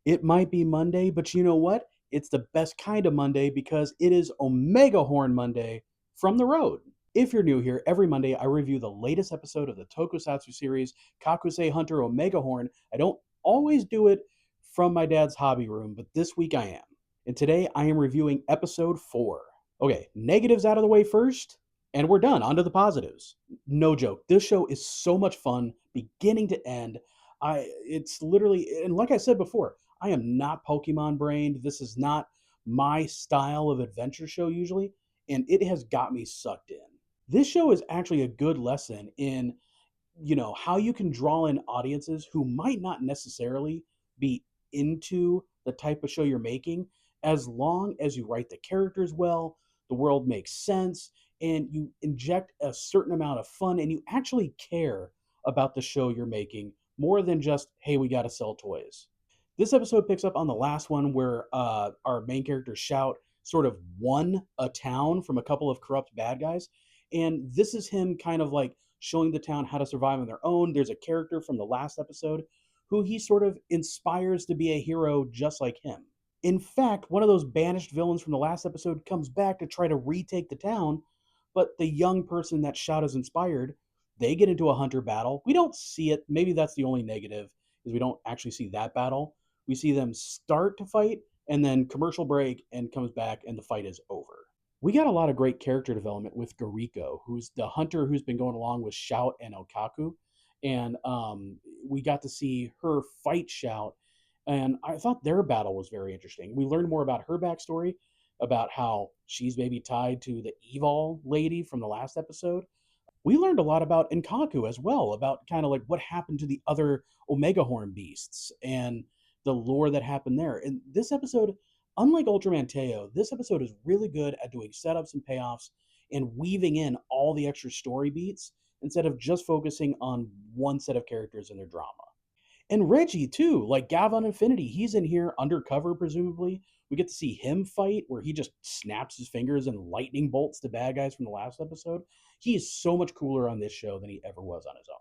It might be Monday, but you know what? It's the best kind of Monday because it is Omegahorn Monday from the road. If you're new here, every Monday I review the latest episode of the Tokusatsu series Kakusei Hunter Omegahorn. I don't always do it from my dad's hobby room, but this week I am. And today I am reviewing episode 4. Okay, negatives out of the way first, and we're done. On to the positives. No joke. This show is so much fun, beginning to end. It's literally, and like I said before, I am not Pokemon brained. This is not my style of adventure show usually, and it has got me sucked in. This show is actually a good lesson in, how you can draw in audiences who might not necessarily be into the type of show you're making, as long as you write the characters well, the world makes sense, and you inject a certain amount of fun and you actually care about the show you're making more than just, hey, we got to sell toys. This episode picks up on the last one where our main character Shout sort of won a town from a couple of corrupt bad guys. And this is him kind of like showing the town how to survive on their own. There's a character from the last episode who he sort of inspires to be a hero just like him. In fact, one of those banished villains from the last episode comes back to try to retake the town, but the young person that Shout has inspired, they get into a hunter battle. We don't see it. Maybe that's the only negative, is we don't actually see that battle. We see them start to fight and then commercial break and comes back and the fight is over. We got a lot of great character development with Gariko, who's the hunter who's been going along with Shout and Okaku. And we got to see her fight Shout. And I thought their battle was very interesting. We learned more about her backstory, about how she's maybe tied to the Evil lady from the last episode. We learned a lot about Nkaku as well, about kind of like what happened to the other Omegahorn beasts and the lore that happened there. And this episode, unlike Ultraman Teo, this episode is really good at doing setups and payoffs and weaving in all the extra story beats instead of just focusing on one set of characters and their drama. And Reggie too, like Gav on Infinity, he's in here undercover, presumably. We get to see him fight where he just snaps his fingers and lightning bolts the bad guys from the last episode. He is so much cooler on this show than he ever was on his own.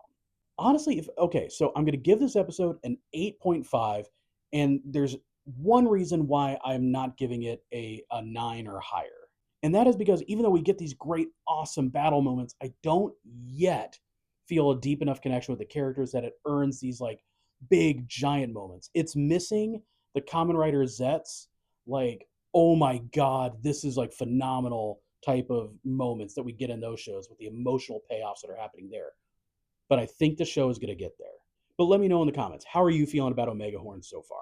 Honestly, if okay, so I'm gonna give this episode an 8.5, and there's one reason why I'm not giving it a 9 or higher. And that is because even though we get these great, awesome battle moments, I don't yet feel a deep enough connection with the characters that it earns these like big giant moments. It's missing the common writer Zets, like, oh my god, this is like phenomenal type of moments that we get in those shows with the emotional payoffs that are happening there. But I think the show is going to get there. But let me know in the comments, how are you feeling about Omega Horn so far?